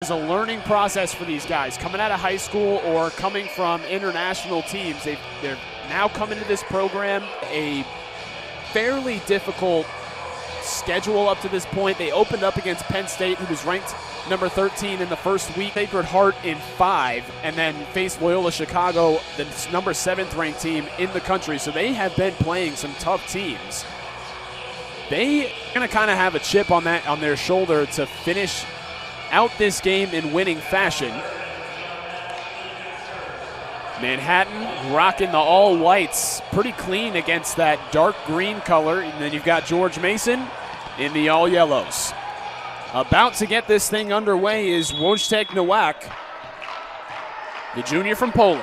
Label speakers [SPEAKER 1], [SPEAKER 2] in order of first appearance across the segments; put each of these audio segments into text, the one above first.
[SPEAKER 1] It's a learning process for these guys coming out of high school or coming from international teams. They're now coming to this program, a fairly difficult schedule up to this point. They opened up against Penn State, who was ranked number 13 in the first week. Sacred Heart in 5, and then faced Loyola Chicago, the number 7th ranked team in the country. So they have been playing some tough teams. They are going to kind of have a chip on their shoulder to finish out this game in winning fashion. Manhattan rocking the all whites, pretty clean against that dark green color. And then you've got George Mason in the all yellows. About to get this thing underway is Wojciech Nowak, the junior from Poland.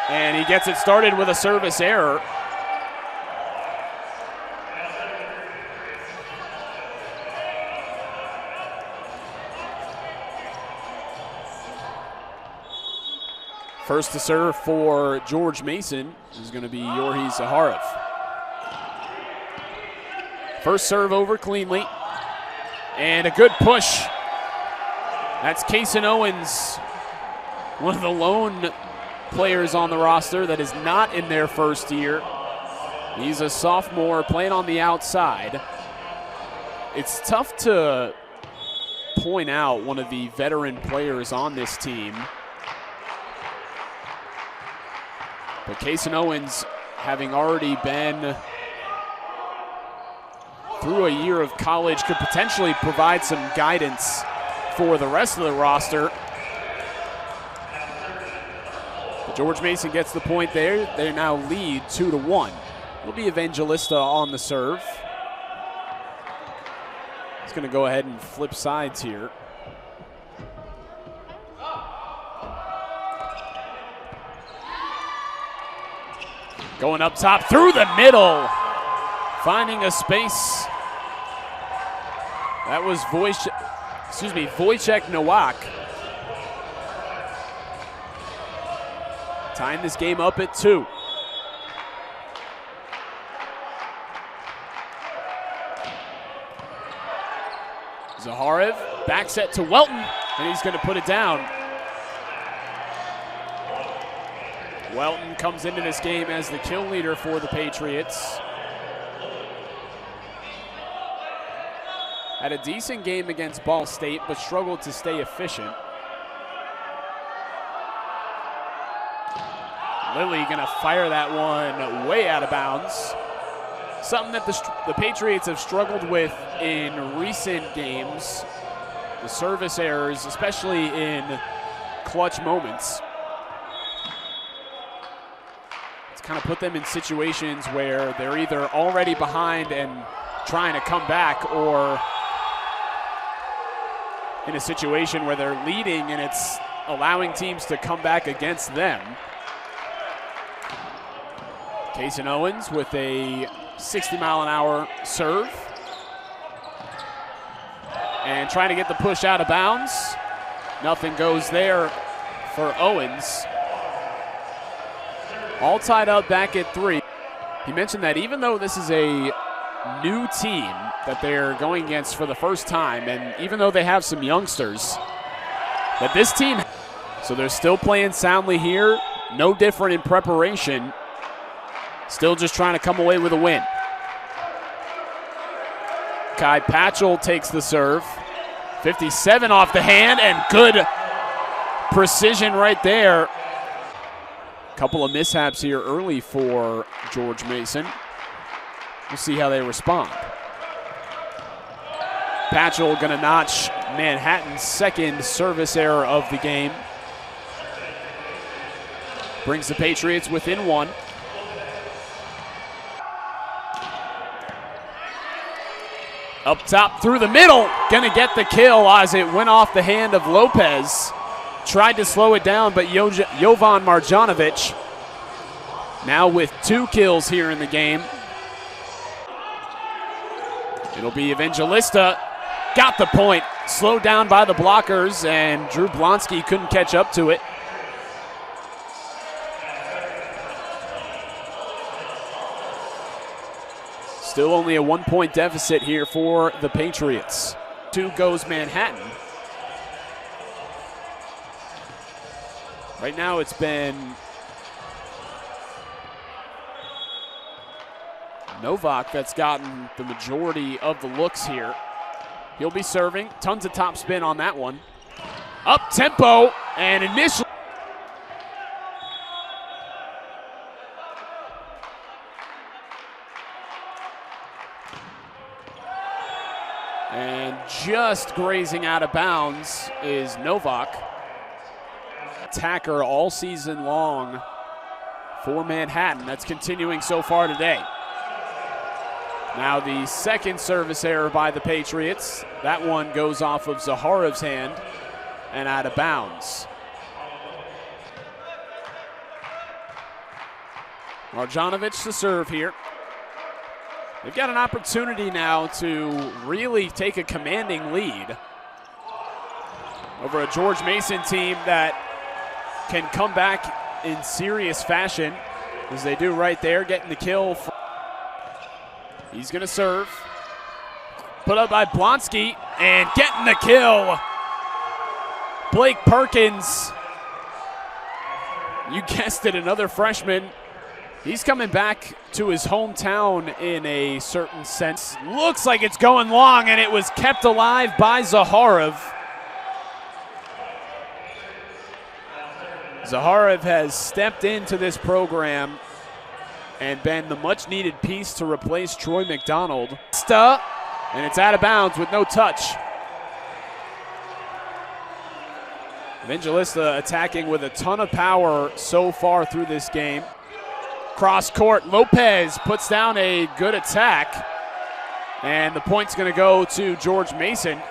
[SPEAKER 1] And he gets it started with a service error. First to serve for George Mason is going to be Yorhi Zaharev. First serve over cleanly. And a good push. That's Kason Owens, one of the lone players on the roster that is not in their first year. He's a sophomore playing on the outside. It's tough to point out one of the veteran players on this team. But Kason Owens, having already been through a year of college, could potentially provide some guidance for the rest of the roster. But George Mason gets the point there. They now lead 2-1. It'll be Evangelista on the serve. He's going to go ahead and flip sides here. Going up top through the middle, finding a space. That was Wojciech Nowak. Tying this game up at 2. Zaharev, back set to Welton, and he's going to put it down. Welton comes into this game as the kill leader for the Patriots. Had a decent game against Ball State, but struggled to stay efficient. Lilly gonna fire that one way out of bounds. Something that the Patriots have struggled with in recent games. The service errors, especially in clutch moments. Kind of put them in situations where they're either already behind and trying to come back, or in a situation where they're leading and it's allowing teams to come back against them. Kason Owens with a 60-mile-an-hour serve. And trying to get the push out of bounds. Nothing goes there for Owens. All tied up back at 3. He mentioned that even though this is a new team that they're going against for the first time, and even though they have some youngsters, that this team, so they're still playing soundly here, no different in preparation, still just trying to come away with a win. Kai Patchell takes the serve. 57 off the hand, and good precision right there. Couple of mishaps here early for George Mason. We'll see how they respond. Patchell gonna notch Manhattan's second service error of the game. Brings the Patriots within 1. Up top through the middle, gonna get the kill as it went off the hand of Lopez. Tried to slow it down, but Jovan Marjanovic now with 2 kills here in the game. It'll be Evangelista. Got the point. Slowed down by the blockers, and Drew Blonsky couldn't catch up to it. Still only a 1-point deficit here for the Patriots. 2 goes Manhattan. Right now it's been Novak that's gotten the majority of the looks here. He'll be serving. Tons of top spin on that one. Up tempo and initially. And just grazing out of bounds is Novak. Attacker all season long for Manhattan. That's continuing so far today. Now the second service error by the Patriots. That one goes off of Zaharov's hand and out of bounds. Marjanovic to serve here. They've got an opportunity now to really take a commanding lead over a George Mason team that can come back in serious fashion, as they do right there, getting the kill. He's going to serve. Put up by Blonsky and getting the kill. Blake Perkins. You guessed it, another freshman. He's coming back to his hometown in a certain sense. Looks like it's going long, and it was kept alive by Zaharov. Zaharov has stepped into this program and been the much-needed piece to replace Troy McDonald. And it's out of bounds with no touch. Evangelista attacking with a ton of power so far through this game. Cross court, Lopez puts down a good attack, and the point's going to go to George Mason.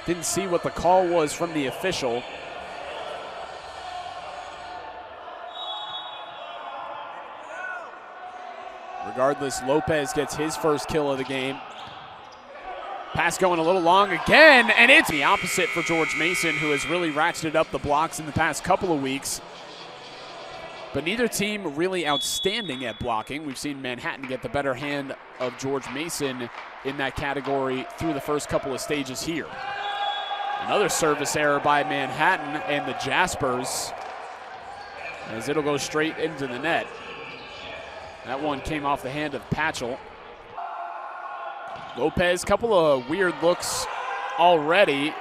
[SPEAKER 1] Didn't see what the call was from the official. Regardless, Lopez gets his first kill of the game. Pass going a little long again, and it's the opposite for George Mason, who has really ratcheted up the blocks in the past couple of weeks. But neither team really outstanding at blocking. We've seen Manhattan get the better hand of George Mason in that category through the first couple of stages here. Another service error by Manhattan and the Jaspers, as it'll go straight into the net. That one came off the hand of Patchell. Lopez, couple of weird looks already.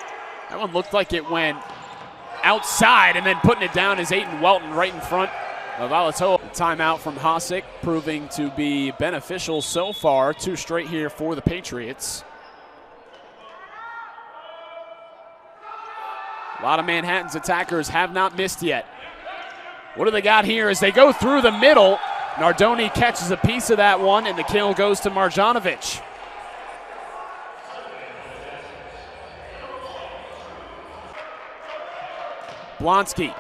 [SPEAKER 1] That one looked like it went outside, and then putting it down is Aiden Welton right in front of Alatoa. Timeout from Hosick proving to be beneficial so far. 2 straight here for the Patriots. A lot of Manhattan's attackers have not missed yet. What do they got here as they go through the middle? Nardoni catches a piece of that one, and the kill goes to Marjanovic. Blonsky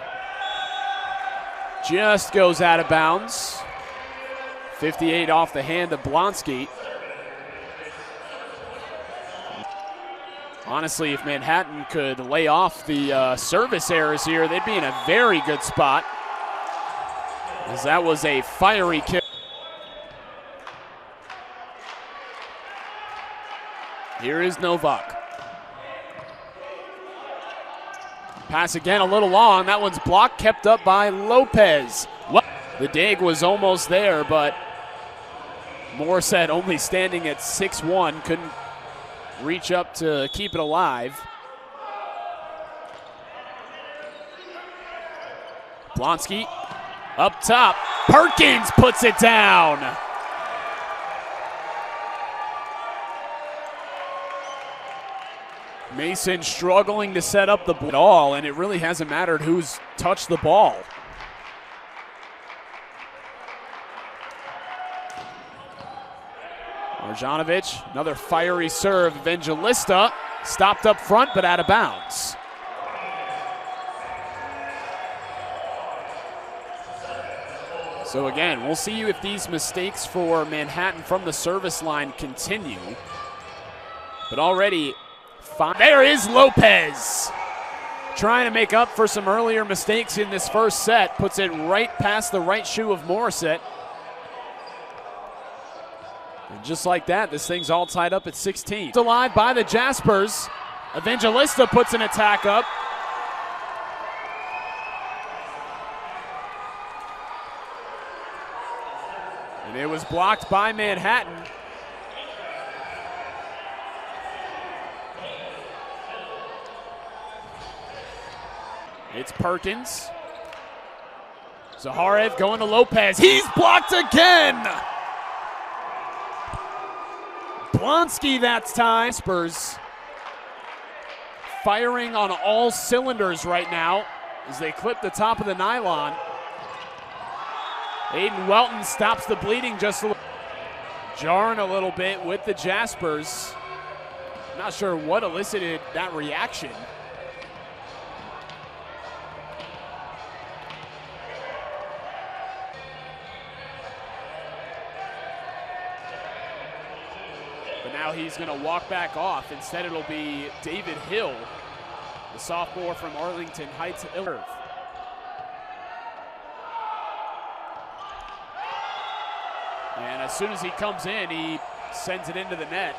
[SPEAKER 1] just goes out of bounds. 58 off the hand of Blonsky. Honestly, if Manhattan could lay off the service errors here, they'd be in a very good spot, as that was a fiery kick. Here is Novak. Pass again a little long. That one's blocked, kept up by Lopez. The dig was almost there, but Morissette, only standing at 6'1", couldn't reach up to keep it alive. Blonsky up top. Perkins puts it down. Mason struggling to set up the ball at all, and it really hasn't mattered who's touched the ball. Marjanovic, another fiery serve. Evangelista stopped up front, but out of bounds. So again, we'll see if these mistakes for Manhattan from the service line continue. But already, there is Lopez. trying to make up for some earlier mistakes in this first set. Puts it right past the right shoe of Morissette. And just like that, this thing's all tied up at 16. Alive by the Jaspers. Evangelista puts an attack up. And it was blocked by Manhattan. It's Perkins. Zaharev going to Lopez. He's blocked again. Blonsky that time. Spurs firing on all cylinders right now as they clip the top of the nylon. Aiden Welton stops the bleeding just a little. Jarring a little bit with the Jaspers. Not sure what elicited that reaction. But now he's going to walk back off. Instead, it'll be David Hill, the sophomore from Arlington Heights. And as soon as he comes in, he sends it into the net.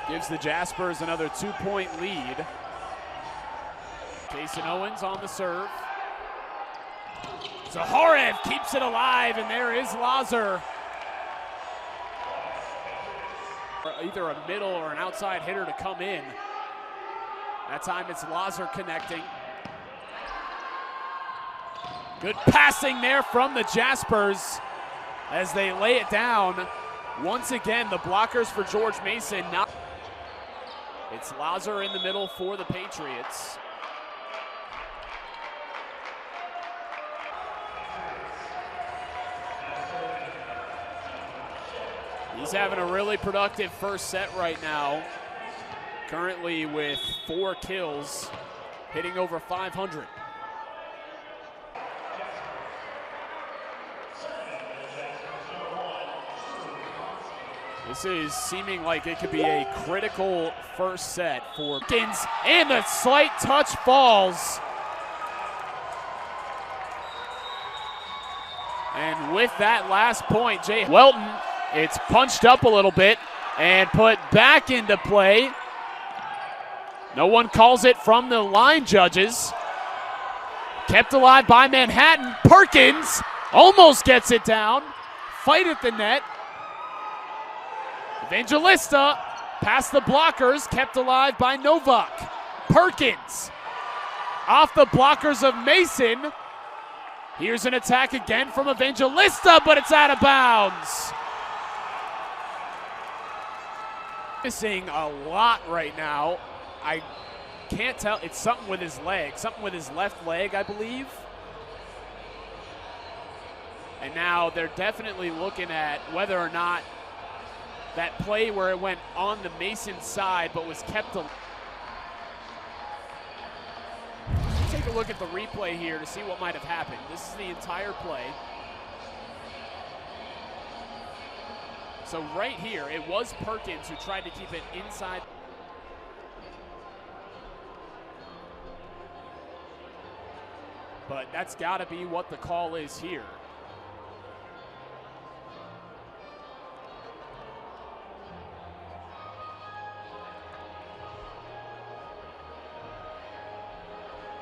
[SPEAKER 1] Gives the Jaspers another 2-point lead. Jason Owens on the serve. Zaharev keeps it alive, and there is Lazar. Either a middle or an outside hitter to come in. That time it's Lazar connecting. Good passing there from the Jaspers as they lay it down. Once again, the blockers for George Mason. Now it's Lazar in the middle for the Patriots. He's having a really productive first set right now. Currently with 4 kills, hitting over 500. This is seeming like it could be a critical first set for Perkins, and the slight touch falls. And with that last point, Jay Welton, it's punched up a little bit and put back into play. No one calls it from the line judges. Kept alive by Manhattan. Perkins almost gets it down. Fight at the net. Evangelista past the blockers, kept alive by Novak. Perkins off the blockers of Mason. Here's an attack again from Evangelista, but it's out of bounds. Missing a lot right now. I can't tell. It's something with his leg, something with his left leg, I believe. And now they're definitely looking at whether or not that play where it went on the Mason side but was kept alive. Take a look at the replay here to see what might have happened. This is the entire play. So right here, it was Perkins who tried to keep it inside. But that's got to be what the call is here.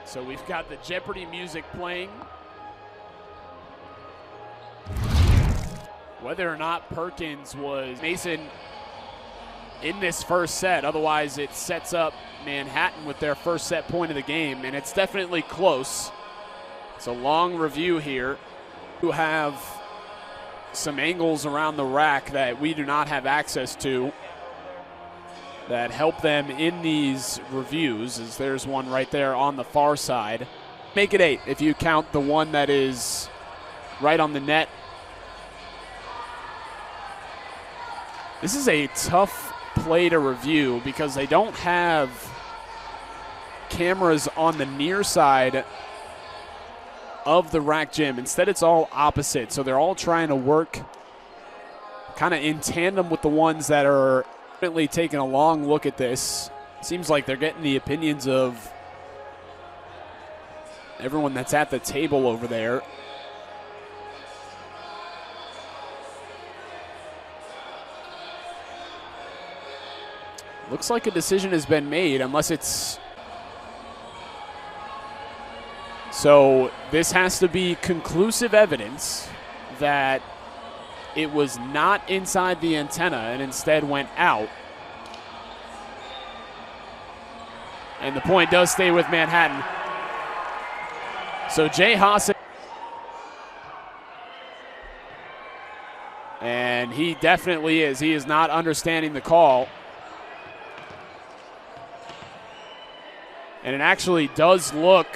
[SPEAKER 1] So we've got the Jeopardy music playing. Whether or not Perkins was Mason in this first set, otherwise it sets up Manhattan with their first set point of the game, and it's definitely close. It's a long review here. You have some angles around the rack that we do not have access to that help them in these reviews, as there's one right there on the far side. Make it 8 if you count the one that is right on the net. This is a tough play to review because they don't have cameras on the near side of the rack gym. Instead, it's all opposite, so they're all trying to work kind of in tandem with the ones that are taking a long look at this Seems like they're getting the opinions of everyone that's at the table over there. Looks like a decision has been made, unless it's... So this has to be conclusive evidence that it was not inside the antenna and instead went out. And the point does stay with Manhattan. So Jay Haase, and he definitely is. He is not understanding the call. And it actually does look